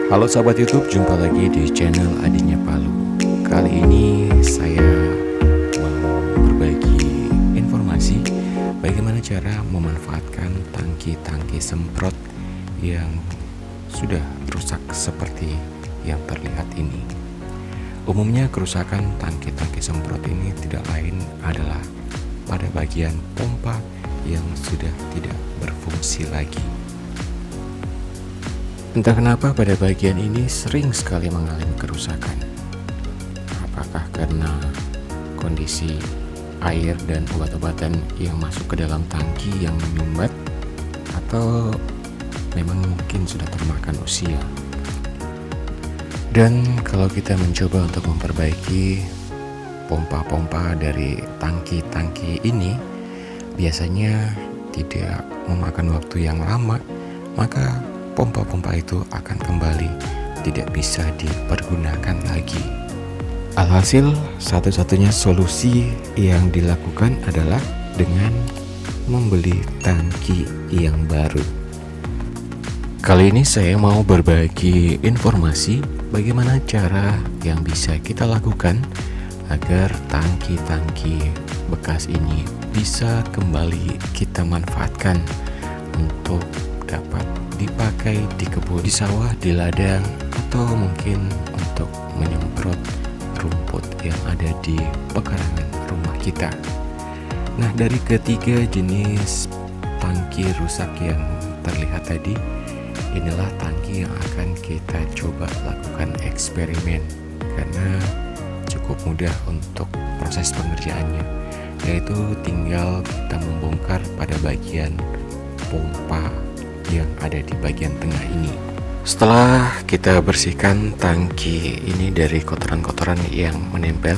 Halo sahabat YouTube, jumpa lagi di channel Adiknya Palu. Kali ini saya mau berbagi informasi bagaimana cara memanfaatkan tangki-tangki semprot yang sudah rusak seperti yang terlihat ini. Umumnya kerusakan tangki-tangki semprot ini tidak lain adalah pada bagian pompa yang sudah tidak berfungsi lagi. Entah kenapa pada bagian ini sering sekali mengalami kerusakan. Apakah karena kondisi air dan obat-obatan yang masuk ke dalam tangki yang menyumbat, atau memang mungkin sudah termakan usia. Dan kalau kita mencoba untuk memperbaiki pompa-pompa dari tangki-tangki ini, biasanya tidak memakan waktu yang lama, maka pompa-pompa itu akan kembali tidak bisa dipergunakan lagi. Alhasil, satu-satunya solusi yang dilakukan adalah dengan membeli tangki yang baru. Kali ini saya mau berbagi informasi bagaimana cara yang bisa kita lakukan agar tangki-tangki bekas ini bisa kembali kita manfaatkan untuk dapat dipakai di kebun, di sawah, di ladang, atau mungkin untuk menyemprot rumput yang ada di pekarangan rumah kita. Nah, dari ketiga jenis tangki rusak yang terlihat tadi, inilah tangki yang akan kita coba lakukan eksperimen, karena cukup mudah untuk proses pengerjaannya, yaitu tinggal kita membongkar pada bagian pompa yang ada di bagian tengah ini. Setelah kita bersihkan tangki ini dari kotoran-kotoran yang menempel,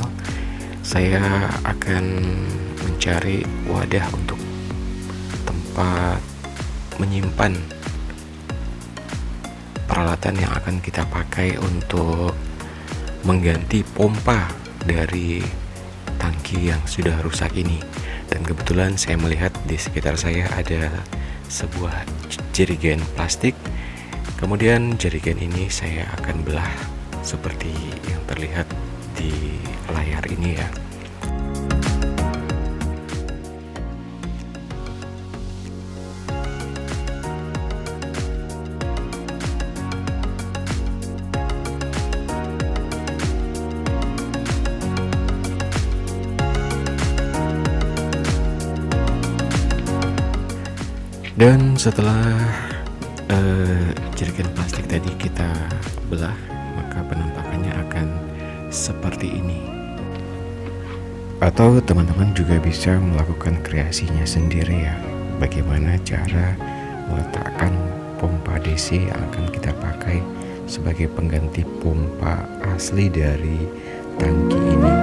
saya akan mencari wadah untuk tempat menyimpan peralatan yang akan kita pakai untuk mengganti pompa dari tangki yang sudah rusak ini. Dan kebetulan saya melihat di sekitar saya ada sebuah jerigen plastik. Kemudian jerigen ini saya akan belah seperti yang terlihat di layar ini ya. Dan setelah jerigen plastik tadi kita belah, maka penampakannya akan seperti ini. Atau teman-teman juga bisa melakukan kreasinya sendiri ya, bagaimana cara meletakkan pompa DC yang akan kita pakai sebagai pengganti pompa asli dari tangki ini.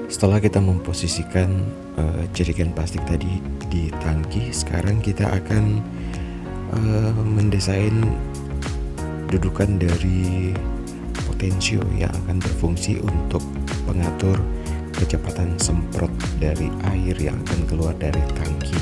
Setelah kita memposisikan jerigen plastik tadi di tangki, sekarang kita akan mendesain dudukan dari potensio yang akan berfungsi untuk mengatur kecepatan semprot dari air yang akan keluar dari tangki.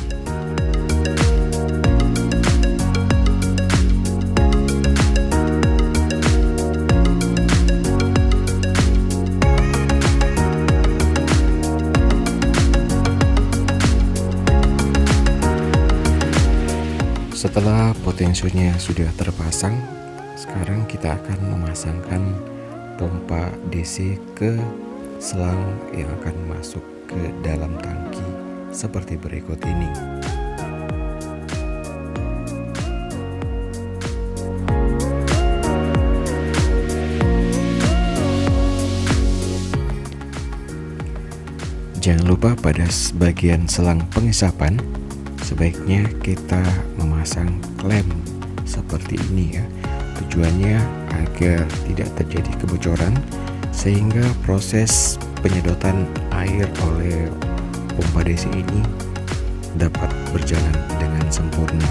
Setelah potensionya sudah terpasang, sekarang kita akan memasangkan pompa DC ke selang yang akan masuk ke dalam tangki seperti berikut ini. Jangan lupa pada bagian selang pengisapan sebaiknya kita memasang klem seperti ini ya. Tujuannya agar tidak terjadi kebocoran sehingga proses penyedotan air oleh pompa DC ini dapat berjalan dengan sempurna.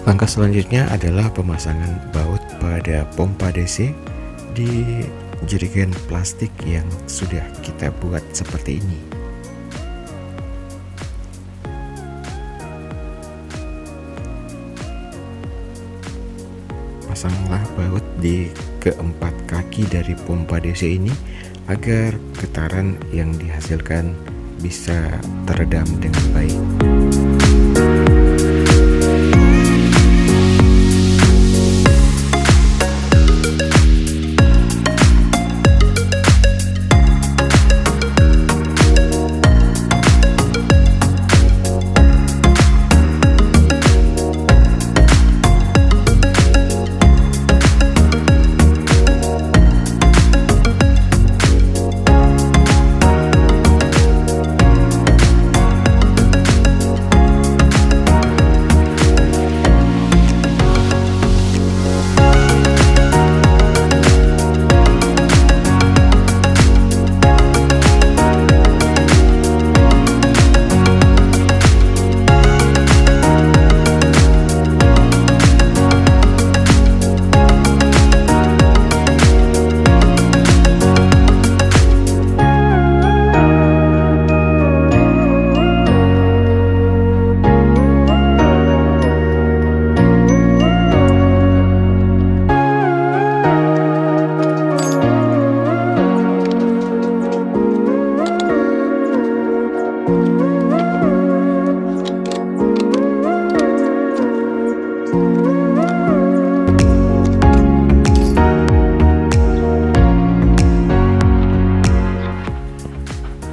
Langkah selanjutnya adalah pemasangan baut pada pompa DC di jerigen plastik yang sudah kita buat seperti ini. pasanglah baut di keempat kaki dari pompa DC ini agar getaran yang dihasilkan bisa teredam dengan baik.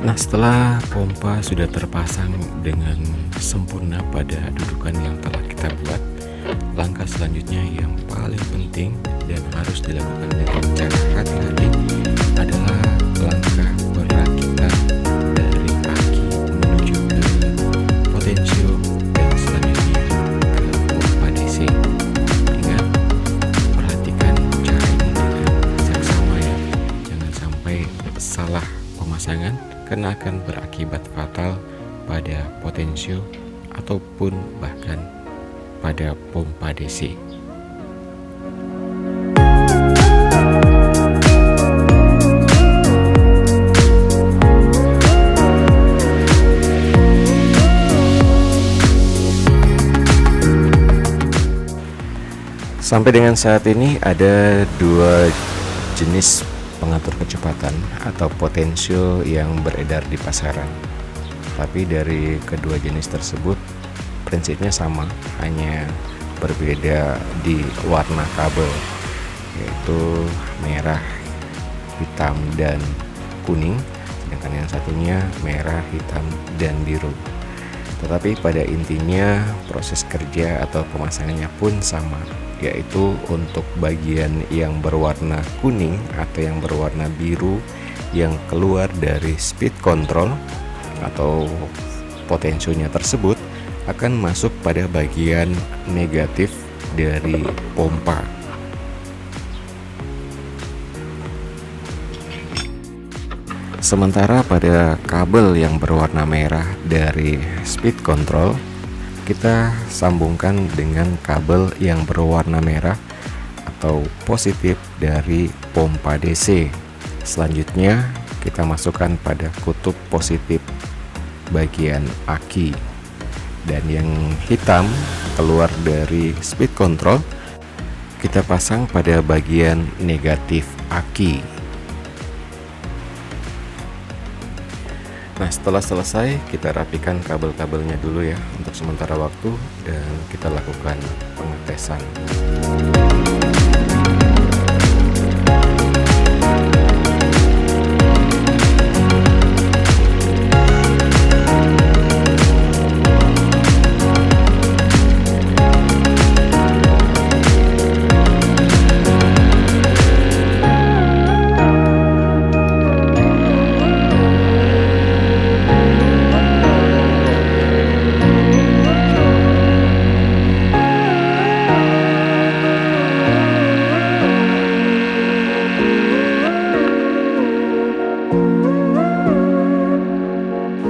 Nah, setelah pompa sudah terpasang dengan sempurna pada dudukan yang telah kita buat, langkah selanjutnya yang paling penting dan harus dilakukan dengan cara hati-hati adalah langkah perakitan dari aki menuju ke potensio dan selanjutnya ke pompa DC. Ingat, perhatikan cara ini dengan seksama ya, jangan sampai salah pemasangan karena akan berakibat fatal pada potensio ataupun bahkan pada pompa DC. Sampai dengan saat ini ada dua jenis pengatur kecepatan atau potensio yang beredar di pasaran. Tapi dari kedua jenis tersebut prinsipnya sama, hanya berbeda di warna kabel, yaitu merah, hitam, dan kuning, sedangkan yang satunya merah, hitam, dan biru. Tetapi pada intinya proses kerja atau pemasangannya pun sama, yaitu untuk bagian yang berwarna kuning atau yang berwarna biru yang keluar dari speed control atau potensionya tersebut akan masuk pada bagian negatif dari pompa. Sementara pada kabel yang berwarna merah dari speed control, kita sambungkan dengan kabel yang berwarna merah atau positif dari pompa DC. Selanjutnya kita masukkan pada kutub positif bagian aki, dan yang hitam keluar dari speed control kita pasang pada bagian negatif aki. Nah, setelah selesai kita rapikan kabel-kabelnya dulu ya untuk sementara waktu, dan kita lakukan pengetesan.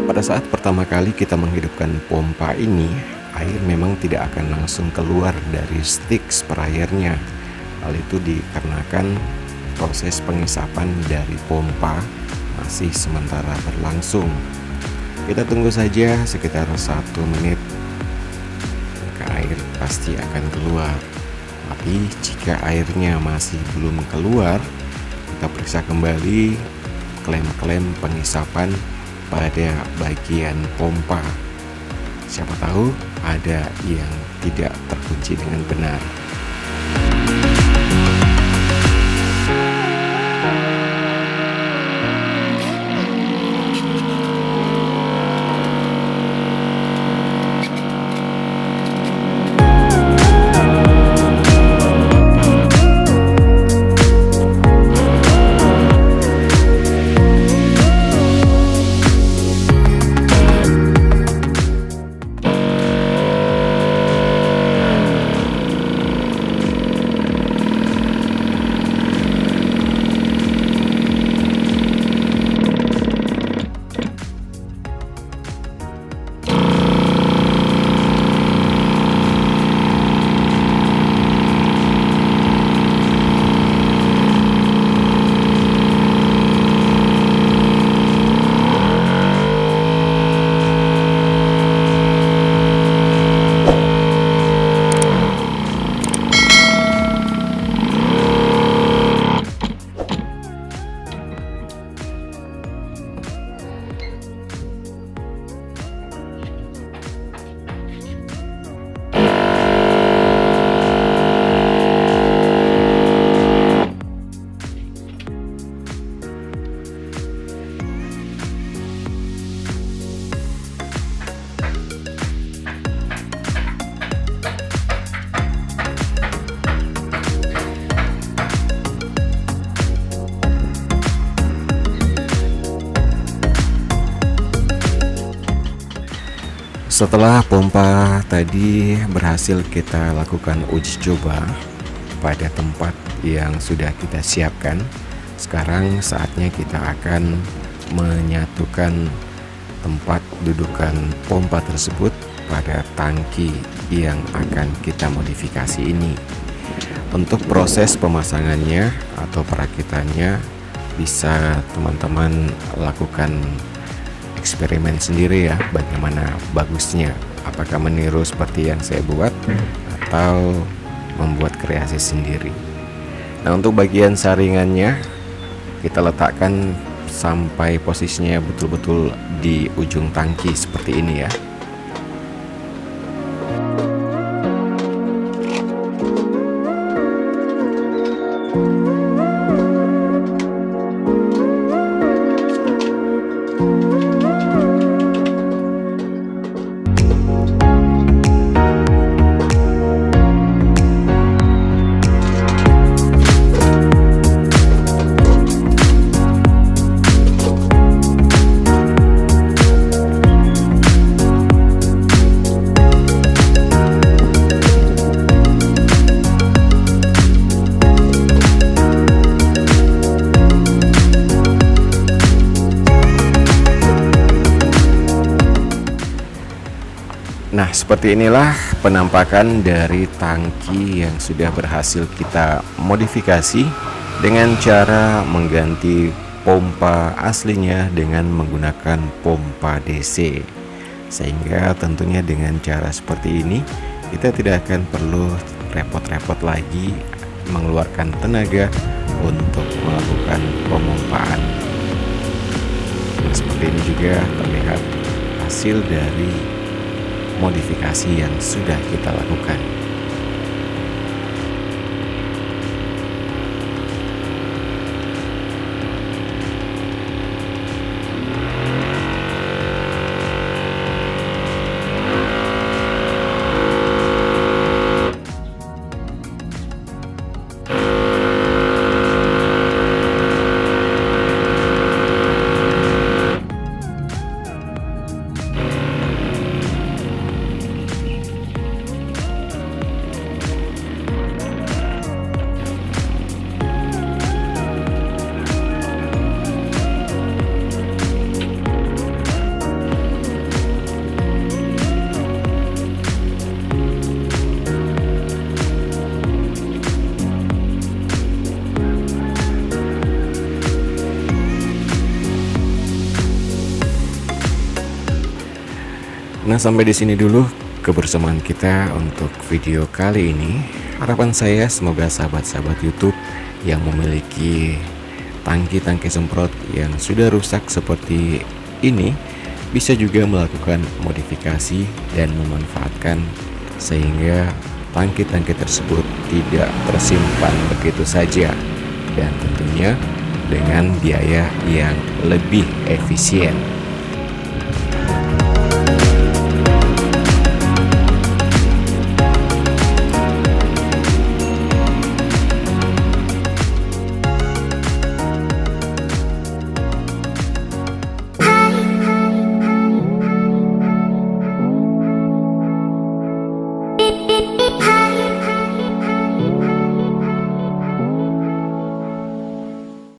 Pada saat pertama kali kita menghidupkan pompa ini, air memang tidak akan langsung keluar dari stick sprayernya. Hal itu dikarenakan proses pengisapan dari pompa masih sementara berlangsung. Kita tunggu saja sekitar 1 menit, maka air pasti akan keluar. Tapi jika airnya masih belum keluar, kita periksa kembali klem-klem pengisapan pada bagian pompa. Siapa tahu ada yang tidak terkunci dengan benar. Setelah pompa tadi berhasil kita lakukan uji coba pada tempat yang sudah kita siapkan, sekarang saatnya kita akan menyatukan tempat dudukan pompa tersebut pada tangki yang akan kita modifikasi ini. Untuk proses pemasangannya atau perakitannya bisa teman-teman lakukan eksperimen sendiri ya, bagaimana bagusnya, apakah meniru seperti yang saya buat atau membuat kreasi sendiri. Nah, untuk bagian saringannya kita letakkan sampai posisinya betul-betul di ujung tangki seperti ini ya. Nah, seperti inilah penampakan dari tangki yang sudah berhasil kita modifikasi dengan cara mengganti pompa aslinya dengan menggunakan pompa DC. Sehingga tentunya dengan cara seperti ini kita tidak akan perlu repot-repot lagi mengeluarkan tenaga untuk melakukan pemompaan. Nah, seperti ini juga terlihat hasil dari modifikasi yang sudah kita lakukan. Nah, sampai di sini dulu kebersamaan kita untuk video kali ini. Harapan saya semoga sahabat-sahabat YouTube yang memiliki tangki-tangki semprot yang sudah rusak seperti ini bisa juga melakukan modifikasi dan memanfaatkan sehingga tangki-tangki tersebut tidak tersimpan begitu saja, dan tentunya dengan biaya yang lebih efisien.